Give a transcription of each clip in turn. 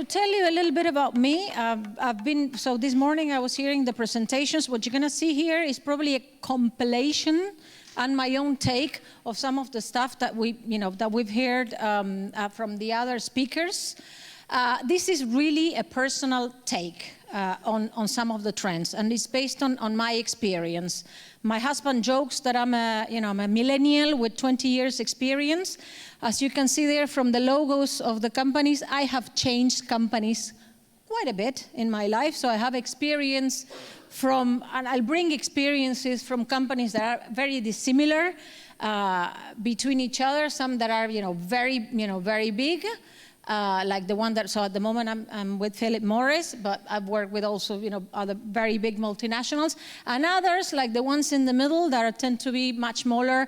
tell you a little bit about me. So this morning I was hearing the presentations. What you're going to see here is probably a compilation and my own take of some of the stuff that we've heard from the other speakers. This is really a personal take on some of the trends, and it's based on my experience. My husband jokes that I'm a millennial with 20 years experience. As you can see there from the logos of the companies, I have changed companies quite a bit in my life, so I have experience and I'll bring experiences from companies that are very dissimilar between each other, some that are very big, like the one that, so at the moment I'm with Philip Morris, but I've worked with also other very big multinationals, and others like the ones in the middle that tend to be much smaller,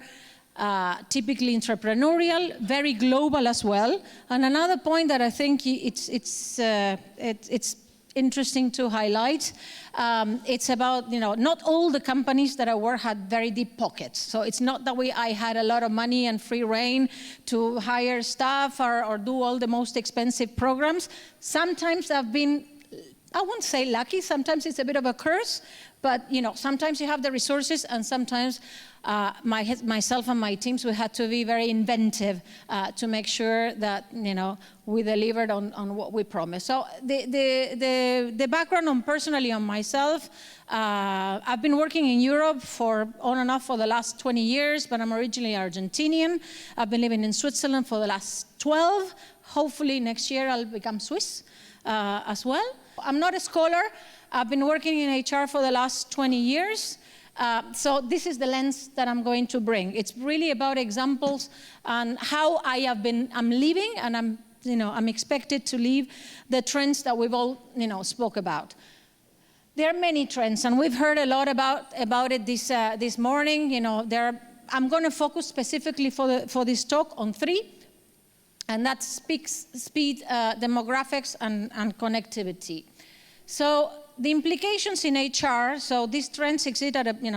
typically entrepreneurial, very global as well. And another point that I think it's interesting to highlight, it's about, not all the companies that I work had very deep pockets. So it's not that I had a lot of money and free reign to hire staff or do all the most expensive programs. Sometimes I've been, I won't say lucky, sometimes it's a bit of a curse, but sometimes you have the resources, and sometimes myself and my teams, we had to be very inventive to make sure that we delivered on what we promised. So the background personally on myself, I've been working in Europe on and off for the last 20 years, but I'm originally Argentinian. I've been living in Switzerland for the last 12. Hopefully next year I'll become Swiss as well. I'm not a scholar. I've been working in HR for the last 20 years. So this is the lens that I'm going to bring. It's really about examples and how I'm living, and I'm expected to leave the trends that we've all spoke about. There are many trends, and we've heard a lot about it this morning. I'm going to focus specifically for this talk on 3, and that's speed, demographics, and connectivity. So the implications in HR, so these trends exist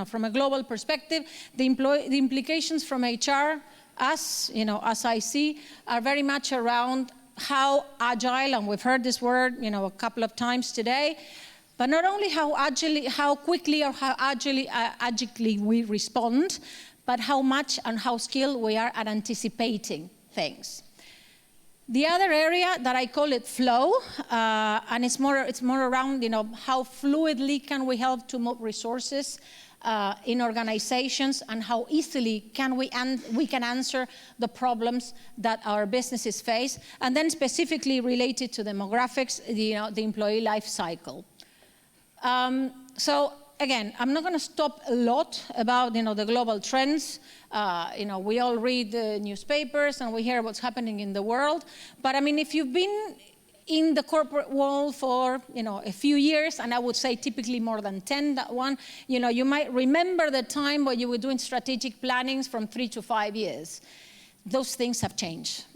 from a global perspective. The implications from HR, as I see, are very much around how agile, and we've heard this word a couple of times today, but not only how quickly or how agilely we respond, but how much and how skilled we are at anticipating things. The other area that I call it flow, and it's more around how fluidly can we help to move resources in organizations, and how easily we can answer the problems that our businesses face, and then specifically related to demographics, the employee life cycle. So again, I'm not going to stop a lot about the global trends. We all read the newspapers and we hear what's happening in the world. But I mean, if you've been in the corporate world for a few years, and I would say typically more than 10, that one, you might remember the time where you were doing strategic plannings from 3 to 5 years. Those things have changed.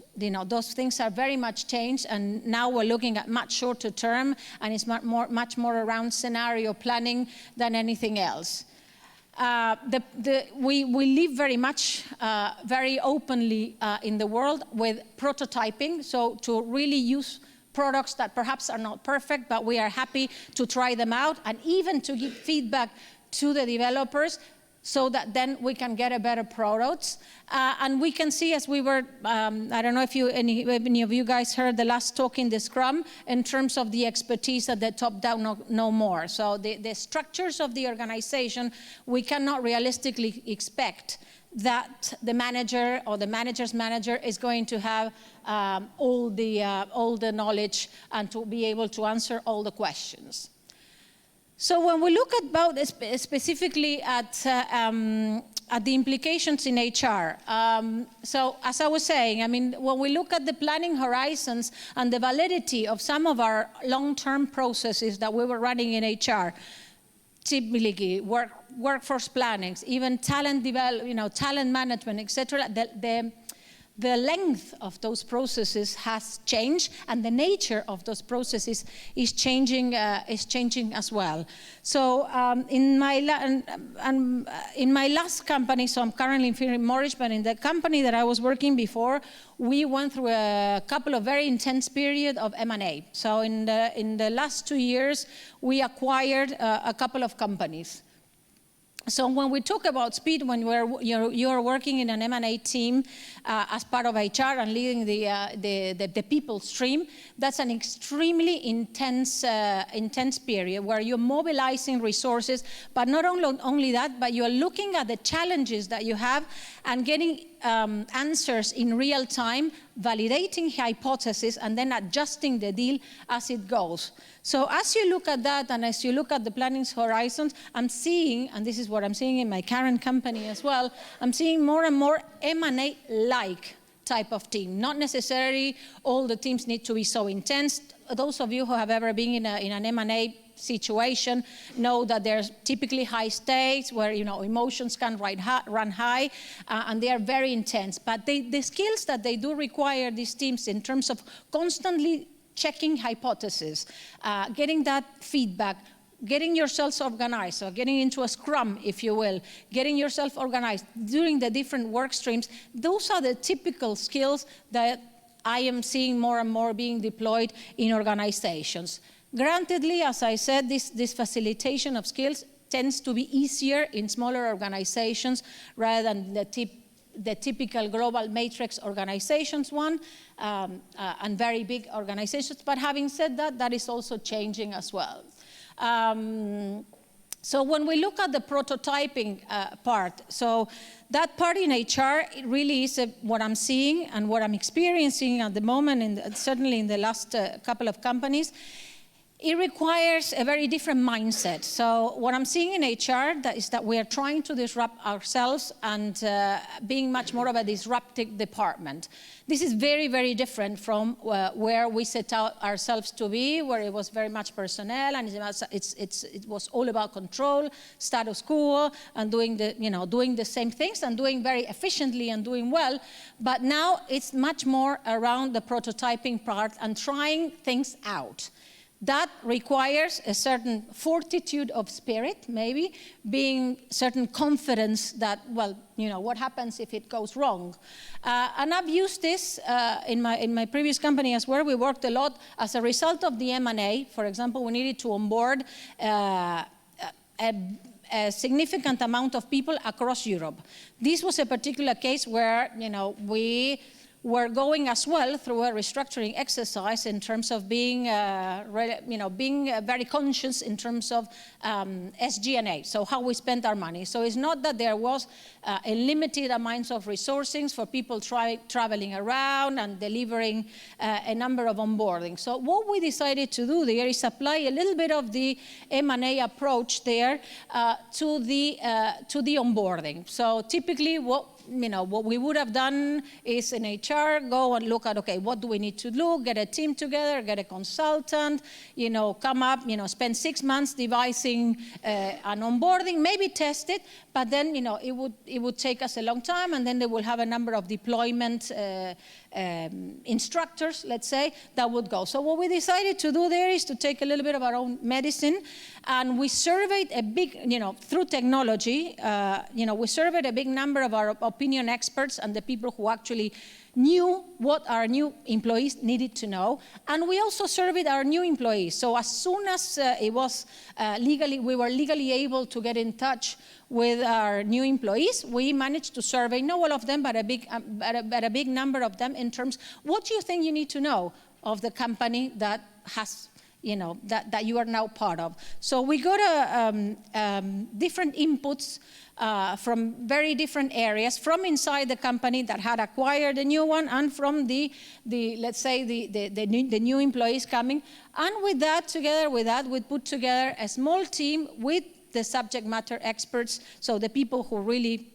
Those things are very much changed, and now we're looking at much shorter term, and it's much more around scenario planning than anything else. We live very much, very openly in the world with prototyping, so to really use products that perhaps are not perfect, but we are happy to try them out, and even to give feedback to the developers, so that then we can get a better products. And we can see, as we were, I don't know if any of you guys heard the last talk in the Scrum, in terms of the expertise at the top down, no more. So the structures of the organization, we cannot realistically expect that the manager or the manager's manager is going to have all the knowledge and to be able to answer all the questions. So when we look specifically at the implications in HR, so as I was saying, I mean, when we look at the planning horizons and the validity of some of our long-term processes that we were running in HR, typically workforce plannings, even talent talent management, etc., the length of those processes has changed, and the nature of those processes is changing as well. So in my last company, so I'm currently in Morris, but in the company that I was working before, we went through a couple of very intense periods of M&A. So in the last 2 years, we acquired a couple of companies. So when we talk about speed, when you're working in an M&A team as part of HR and leading the people stream, that's an extremely intense period where you're mobilizing resources, but not only that, but you're looking at the challenges that you have and getting answers in real time, validating hypotheses, and then adjusting the deal as it goes. So as you look at that, and as you look at the planning horizons, I'm seeing, and this is what I'm seeing in my current company as well, I'm seeing more and more M&A-like type of team. Not necessarily all the teams need to be so intense. Those of you who have ever been in an M&A situation know that there's typically high stakes where emotions can run high, and they are very intense. But the skills that they do require, these teams, in terms of constantly checking hypotheses, getting that feedback, getting yourselves organized, so getting into a scrum, if you will, getting yourself organized during the different work streams, those are the typical skills that I am seeing more and more being deployed in organizations. Grantedly, as I said, this facilitation of skills tends to be easier in smaller organizations rather than the typical global matrix organizations and very big organizations. But having said that, that is also changing as well. So when we look at the prototyping part, so that part in HR, it really is what I'm seeing and what I'm experiencing at the moment, certainly in the last couple of companies. It requires a very different mindset. So what I'm seeing in HR is that we are trying to disrupt ourselves and being much more of a disruptive department. This is very, very different from where we set out ourselves to be, where it was very much personnel, and it was all about control, status quo, and doing the same things and doing very efficiently and doing well. But now it's much more around the prototyping part and trying things out. That requires a certain fortitude of spirit, maybe, being certain confidence that, well, what happens if it goes wrong? And I've used this in my previous company as well. We worked a lot as a result of the M&A. For example, we needed to onboard a significant amount of people across Europe. This was a particular case where, we were going as well through a restructuring exercise in terms of being, very conscious in terms of SG&A, so how we spent our money. So it's not that there was a limited amount of resourcing for people traveling around and delivering a number of onboarding. So what we decided to do there is apply a little bit of the M&A approach there to the onboarding. So typically what we would have done is in HR, go and look at, okay, what do we need to do? Get a team together, get a consultant, come up, spend 6 months devising an onboarding, maybe test it, but then, it would take us a long time, and then they will have a number of deployment instructors, let's say, that would go. So what we decided to do there is to take a little bit of our own medicine, and we surveyed a big, through technology, we surveyed a big number of our opinion experts and the people who actually knew what our new employees needed to know. And we also surveyed our new employees. So as soon as we were legally able to get in touch with our new employees, we managed to survey, not all of them, but a big number of them in terms, what do you think you need to know of the company that has, that you are now part of? So we got different inputs from very different areas, from inside the company that had acquired a new one, and from let's say the new employees coming. And with that, together with that, we put together a small team with the subject matter experts, so the people who really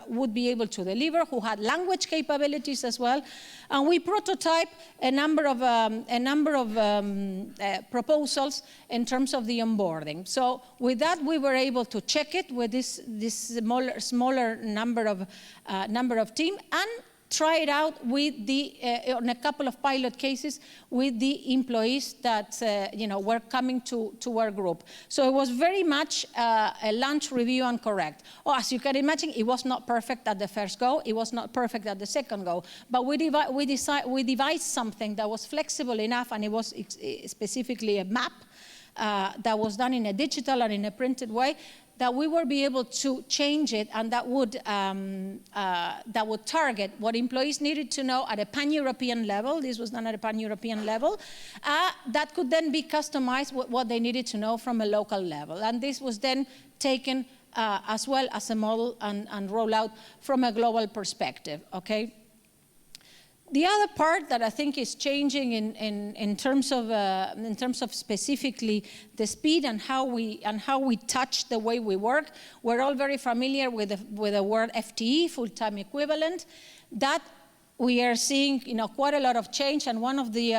would be able to deliver, who had language capabilities as well. And we prototype a number of proposals in terms of the onboarding. So with that, we were able to check it with this smaller number of team, and try it out with on a couple of pilot cases with the employees that were coming to our group. So it was very much a lunch, review, and correct. Oh, as you can imagine, it was not perfect at the first go. It was not perfect at the second go. But we devised something that was flexible enough, and it was specifically a map that was done in a digital and in a printed way, that we will be able to change it, and that would target what employees needed to know at a pan-European level. This was done at a pan-European level. That could then be customized with what they needed to know from a local level. And this was then taken as well as a model and roll out from a global perspective, okay? The other part that I think is changing in terms of specifically the speed and how we touch the way we work, we're all very familiar with the word FTE, full-time equivalent. That we are seeing quite a lot of change, and one of the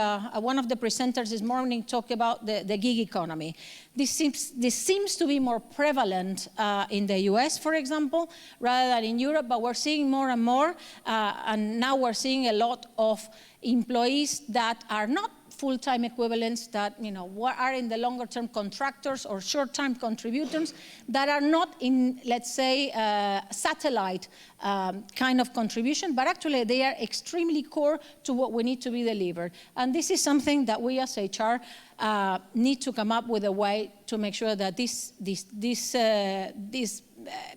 presenters this morning talked about the gig economy. This seems to be more prevalent in the US, for example, rather than in Europe, but we're seeing more and more, and now we're seeing a lot of employees that are not full-time equivalents, that are in the longer-term contractors or short-term contributors that are not in, let's say, satellite kind of contribution, but actually they are extremely core to what we need to be delivered. And this is something that we as HR need to come up with a way to make sure that this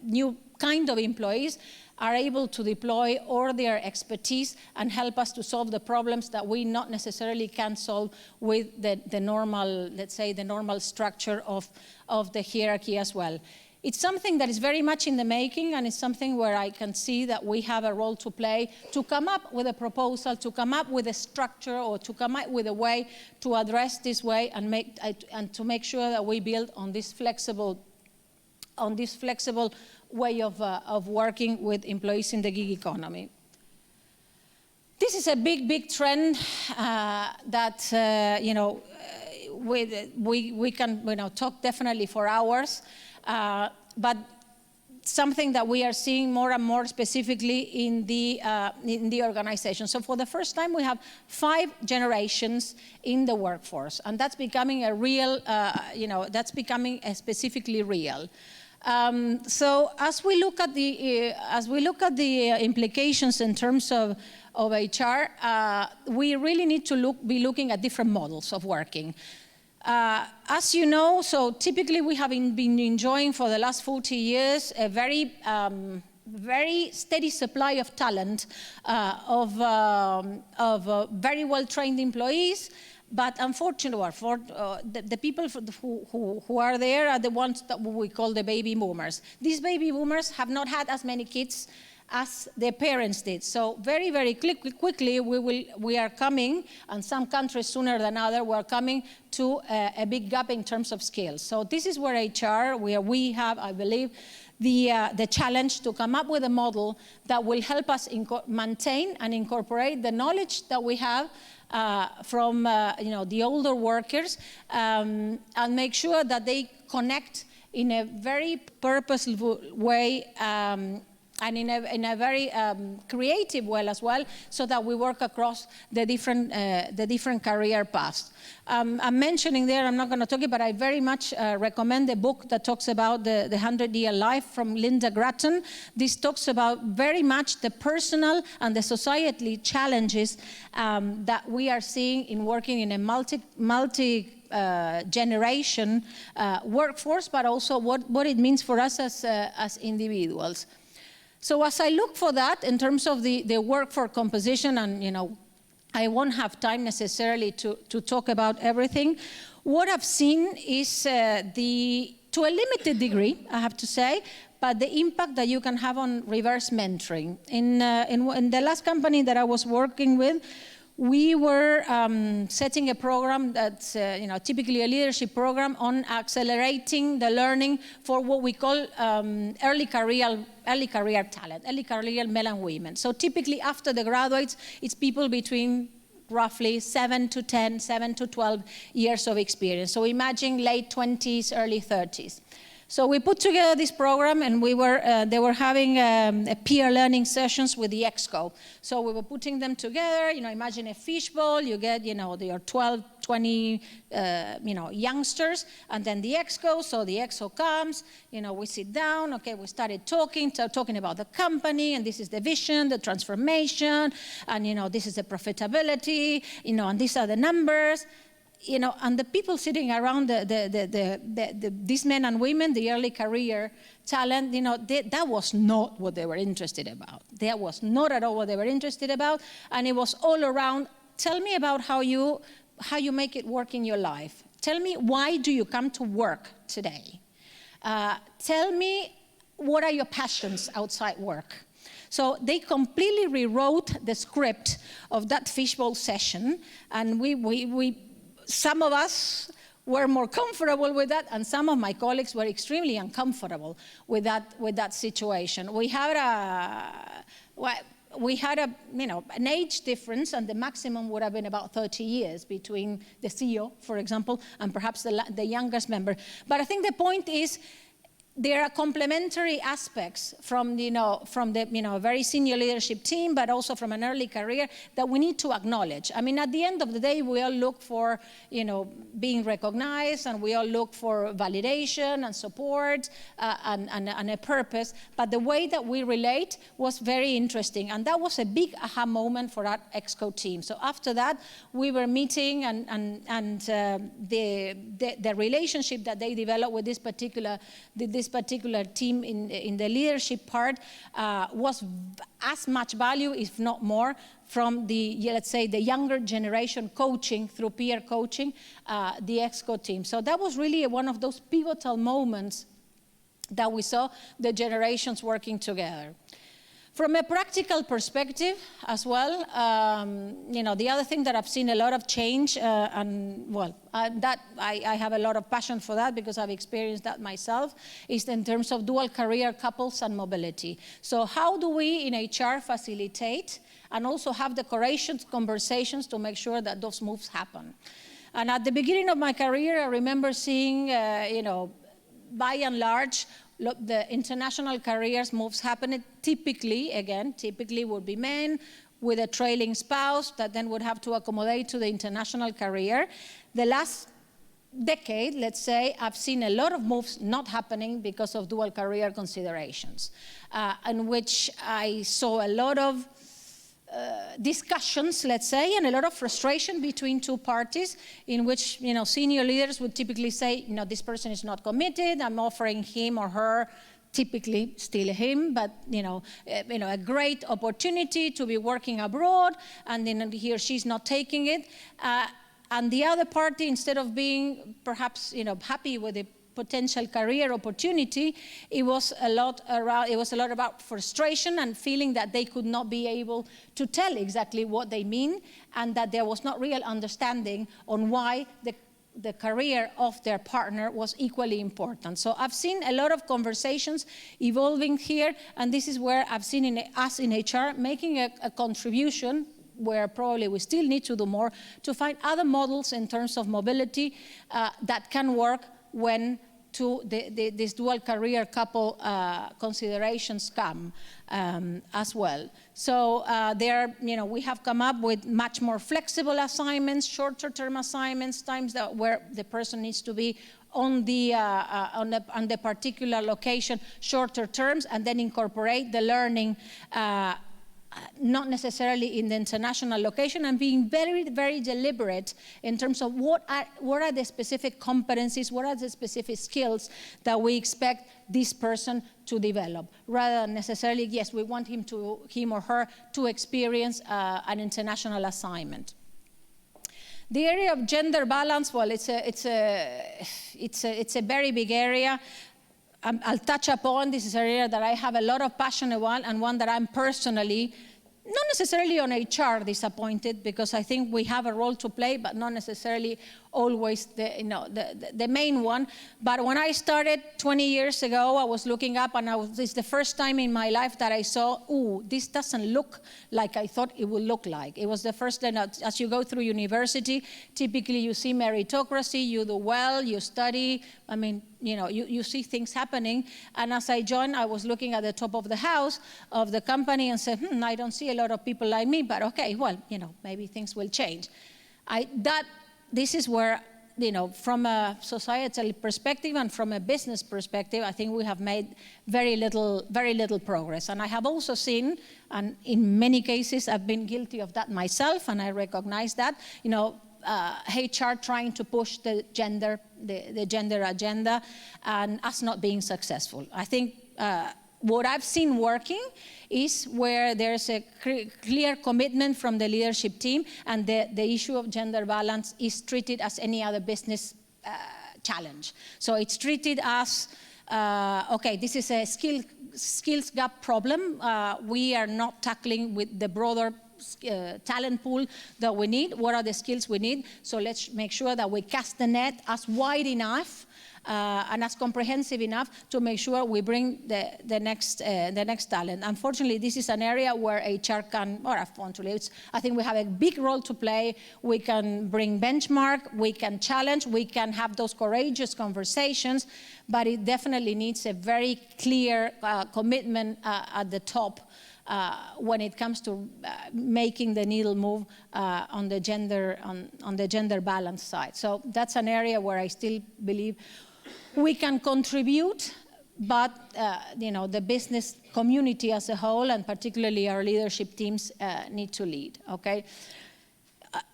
new kind of employees are able to deploy all their expertise and help us to solve the problems that we not necessarily can solve with the normal, let's say, the normal structure of the hierarchy as well. It's something that is very much in the making, and it's something where I can see that we have a role to play to come up with a proposal, to come up with a structure, or to come up with a way to address this way and to make sure that we build on this flexible way of working with employees in the gig economy. This is a big trend that we can talk definitely for hours, but something that we are seeing more and more specifically in the organization. So for the first time, we have 5 generations in the workforce, and that's becoming a real, that's becoming specifically real. So as we look at the implications in terms of HR, we really need to be looking at different models of working. As you know, so typically we have been enjoying for the last 40 years a very steady supply of talent, of very well-trained employees. But unfortunately, the people who are there are the ones that we call the baby boomers. These baby boomers have not had as many kids as their parents did. So very quickly, we are coming, and some countries sooner than others, we're coming to a big gap in terms of skills. So this is where HR, where we have, I believe, the challenge to come up with a model that will help us maintain and incorporate the knowledge that we have from the older workers, and make sure that they connect in a very purposeful way, and in a very creative way as well, so that we work across the different career paths. I'm mentioning there, I'm not going to talk it, but I very much recommend the book that talks about the 100-year life from Lynda Gratton. This talks about very much the personal and the societal challenges that we are seeing in working in a multi-generation workforce, but also what it means for us as individuals. So as I look for that in terms of the workforce composition, and I won't have time necessarily to talk about everything, what I've seen is to a limited degree, I have to say, but the impact that you can have on reverse mentoring. In the last company that I was working with, we were setting a program that's typically a leadership program on accelerating the learning for what we call early career talent, early career men and women. So typically after the graduates, it's people between roughly 7 to 10, 7 to 12 years of experience. So imagine late 20s, early 30s. So we put together this program, and they were having peer learning sessions with the EXCO. So we were putting them together. Imagine a fishbowl. You get, your 12, 20, youngsters, and then the EXCO. So the EXCO comes. We sit down. Okay, we started talking about the company, and this is the vision, the transformation, and this is the profitability, and these are the numbers. And the people sitting around these men and women, the early career talent, that was not what they were interested about. That was not at all what they were interested about, and it was all around. Tell me about how you make it work in your life. Tell me, why do you come to work today? Tell me, what are your passions outside work? So they completely rewrote the script of that fishbowl session, and some of us were more comfortable with that, and some of my colleagues were extremely uncomfortable with that situation. We had an age difference, and the maximum would have been about 30 years between the CEO, for example, and perhaps the youngest member. But I think the point is, there are complementary aspects from the very senior leadership team, but also from an early career, that we need to acknowledge. I mean, at the end of the day, we all look for being recognized, and we all look for validation and support and a purpose. But the way that we relate was very interesting, and that was a big aha moment for our EXCO team. So after that, we were meeting, and the relationship that they developed with this particular team in the leadership part was as much value, if not more, from let's say, the younger generation coaching through peer coaching, the EXCO team. So that was really one of those pivotal moments that we saw the generations working together. From a practical perspective as well, the other thing that I've seen a lot of change, that I have a lot of passion for that because I've experienced that myself, is in terms of dual career couples and mobility. So how do we in HR facilitate and also have the courageous conversations to make sure that those moves happen? And at the beginning of my career, I remember seeing, by and large, the international careers moves happening typically would be men with a trailing spouse that then would have to accommodate to the international career. The last decade, let's say, I've seen a lot of moves not happening because of dual career considerations, in which I saw a lot of discussions, let's say, and a lot of frustration between two parties, in which senior leaders would typically say, this person is not committed. I'm offering him or her, typically still him, but a great opportunity to be working abroad, and then he or she's not taking it. And the other party, instead of being perhaps happy with the potential career opportunity, it was a lot about frustration and feeling that they could not be able to tell exactly what they mean, and that there was not real understanding on why the career of their partner was equally important. So I've seen a lot of conversations evolving here, and this is where I've seen us in HR making a contribution, where probably we still need to do more to find other models in terms of mobility that can work when this dual career couple considerations come as well. So we have come up with much more flexible assignments, shorter term assignments, times where the person needs to be on the particular location, shorter terms, and then incorporate the learning not necessarily in the international location, and being very, very deliberate in terms of what are the specific competencies, what are the specific skills that we expect this person to develop, rather than necessarily, yes, we want him or her to experience an international assignment. The area of gender balance, well, it's a very big area. I'll touch upon. This is an area that I have a lot of passion about, and one that I'm personally, not necessarily on HR disappointed, because I think we have a role to play, but not necessarily always the main one. But when I started 20 years ago, I was looking up, and this is the first time in my life that I saw, ooh, this doesn't look like I thought it would look like. It was the first time that as you go through university, typically you see meritocracy, you do well, you study, I mean, you see things happening. And as I joined, I was looking at the top of the house of the company and said, I don't see a lot of people like me, but okay, well, maybe things will change. This is where, from a societal perspective and from a business perspective, I think we have made very little progress. And I have also seen, and in many cases, I've been guilty of that myself, and I recognize that, HR trying to push the gender agenda and us not being successful. I think what I've seen working is where there's a clear commitment from the leadership team, and the issue of gender balance is treated as any other business challenge. So it's treated as, okay, this is a skills gap problem. We are not tackling with the broader talent pool that we need. What are the skills we need? So let's make sure that we cast the net as wide enough and as comprehensive enough to make sure we bring the next talent. Unfortunately, this is an area where HR can, or unfortunately, I think we have a big role to play. We can bring benchmark, we can challenge, we can have those courageous conversations, but it definitely needs a very clear commitment at the top when it comes to making the needle move on the gender balance side. So that's an area where I still believe we can contribute, but the business community as a whole, and particularly our leadership teams, need to lead. Okay.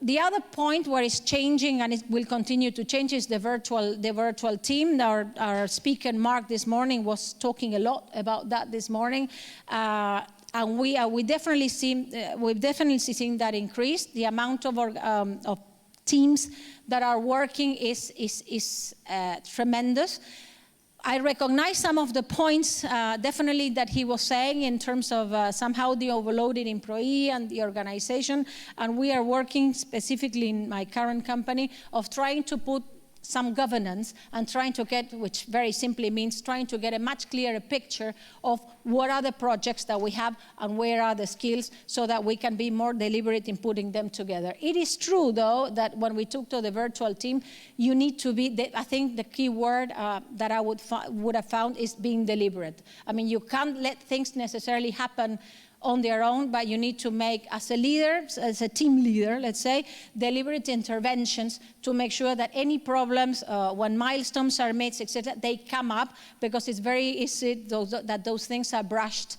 The other point where it's changing, and it will continue to change, is the virtual team. Our speaker Mark this morning was talking a lot about that this morning. And we've definitely seen that increase. The amount of teams that are working is tremendous. I recognize some of the points definitely that he was saying in terms of somehow the overloaded employee and the organization. And we are working specifically in my current company of trying to put some governance and trying to get, which very simply means trying to get a much clearer picture of what are the projects that we have and where are the skills, so that we can be more deliberate in putting them together. It is true, though, that when we talk to the virtual team, you need to be, I think the key word that I would have found is being deliberate. I mean, you can't let things necessarily happen on their own, but you need to make, as a leader, as a team leader, let's say, deliberate interventions to make sure that any problems, when milestones are made, etc., they come up, because it's very easy that those things are brushed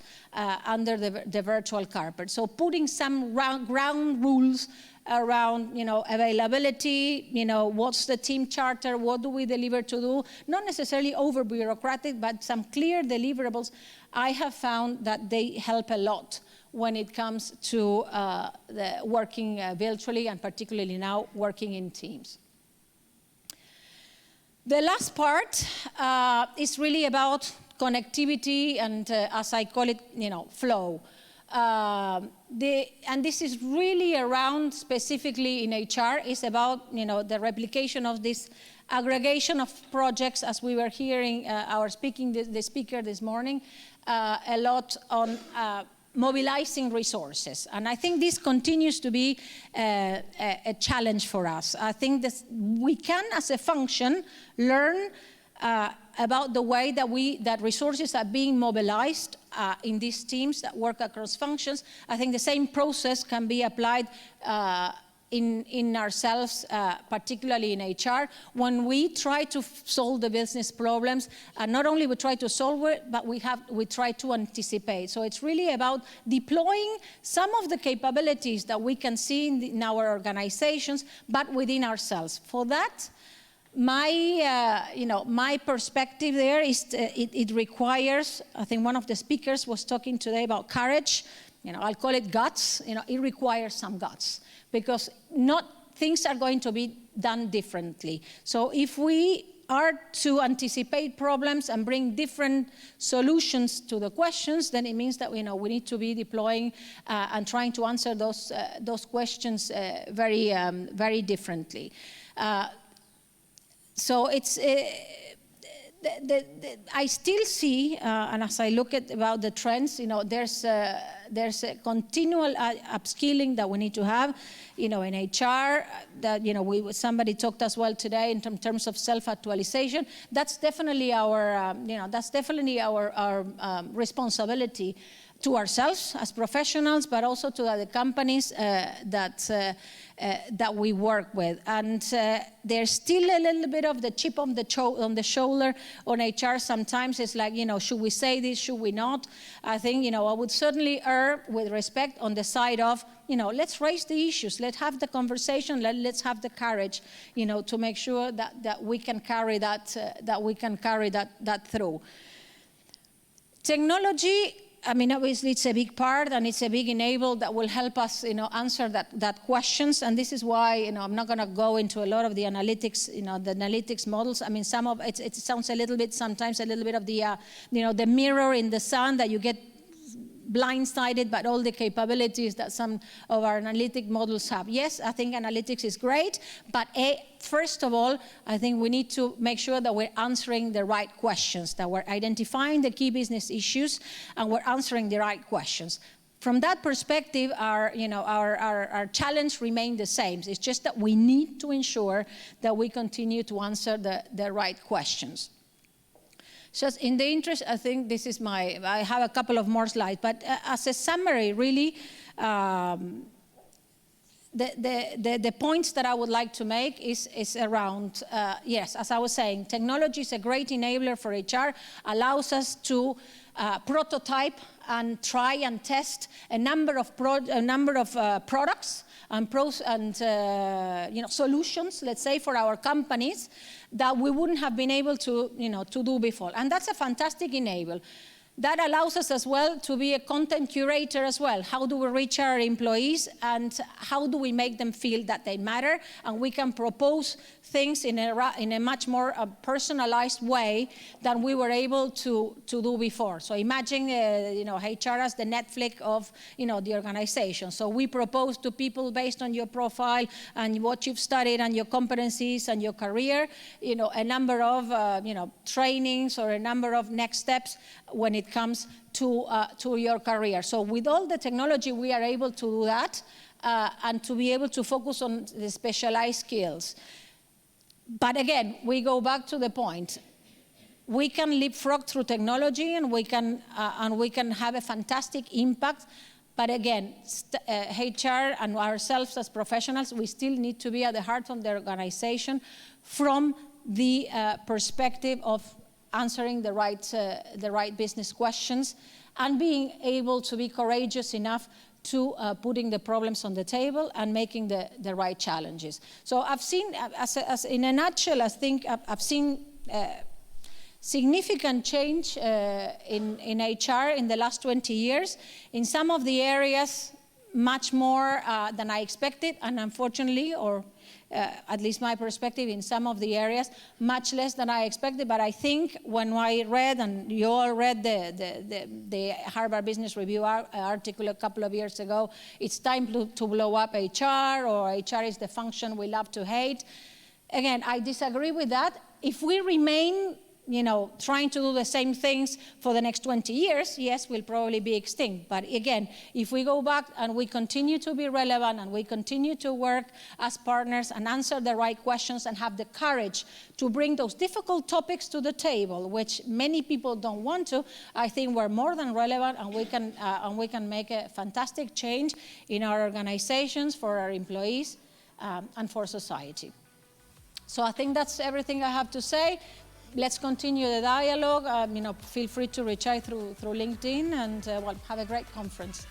under the virtual carpet. So putting some ground rules around, availability, what's the team charter, what do we deliver to do, not necessarily over bureaucratic, but some clear deliverables. I have found that they help a lot when it comes to the working virtually, and particularly now working in teams. The last part is really about connectivity and, as I call it, flow. And this is really around, specifically in HR, is about the replication of this aggregation of projects, as we were hearing the speaker this morning, a lot on mobilizing resources. And I think this continues to be a challenge for us. I think that we can, as a function, learn about the way that resources are being mobilized in these teams that work across functions. I think the same process can be applied in ourselves, particularly in HR, when we try to solve the business problems. And not only we try to solve it, but we try to anticipate. So it's really about deploying some of the capabilities that we can see in our organizations, but within ourselves. For that, my perspective there is it requires, I think one of the speakers was talking today about courage. I'll call it guts. It requires some guts, because things are going to be done differently. So if we are to anticipate problems and bring different solutions to the questions, then it means that we need to be deploying and trying to answer those questions very differently. So it's, I still see, and as I look at about the trends, there's a continual upskilling that we need to have, in HR. That somebody talked as well today in terms of self-actualization. That's definitely our, responsibility to ourselves as professionals, but also to the companies that we work with. And there's still a little bit of the chip on the shoulder on HR. Sometimes it's like, should we say this, should we not? I think, I would certainly err with respect on the side of, let's raise the issues, let's have the conversation, let's have the courage, to make sure that we can carry that through. Technology, obviously it's a big part and it's a big enabler that will help us, answer that questions. And this is why, I'm not going to go into a lot of the analytics, the analytics models. Some of it sounds a little bit, sometimes a little bit of the, the mirror in the sun, that you get blindsided by all the capabilities that some of our analytic models have. Yes, I think analytics is great, but first of all, I think we need to make sure that we're answering the right questions, that we're identifying the key business issues, and we're answering the right questions. From that perspective, our challenge remains the same. It's just that we need to ensure that we continue to answer the right questions. So in the interest, I think this is I have a couple of more slides, but as a summary, really, the points that I would like to make is around, yes, as I was saying, technology is a great enabler for HR, allows us to prototype and try and test a number of products and solutions, let's say, for our companies that we wouldn't have been able to, to do before. And that's a fantastic enabler. That allows us as well to be a content curator as well. How do we reach our employees, and how do we make them feel that they matter? And we can propose things in a much more personalized way than we were able to do before. So imagine, HR as the Netflix of, the organization. So we propose to people based on your profile and what you've studied and your competencies and your career, a number of, trainings or a number of next steps when it comes to your career. So with all the technology, we are able to do that and to be able to focus on the specialized skills. But again, we go back to the point. We can leapfrog through technology, and we can have a fantastic impact. But again, HR and ourselves as professionals, we still need to be at the heart of the organization from the perspective of answering the right business questions and being able to be courageous enough to putting the problems on the table and making the right challenges. So I've seen, as in a nutshell, I think I've seen significant change in HR in the last 20 years. In some of the areas, much more than I expected, and unfortunately, or at least my perspective, in some of the areas, much less than I expected. But I think when I read, and you all read the Harvard Business Review article a couple of years ago, it's time to blow up HR, or HR is the function we love to hate. Again, I disagree with that. If we remain trying to do the same things for the next 20 years, yes, we'll probably be extinct. But again, if we go back and we continue to be relevant and we continue to work as partners and answer the right questions and have the courage to bring those difficult topics to the table, which many people don't want to, I think we're more than relevant, and we can make a fantastic change in our organizations, for our employees, and for society. So I think that's everything I have to say. Let's continue the dialogue. Feel free to reach out through LinkedIn, and have a great conference.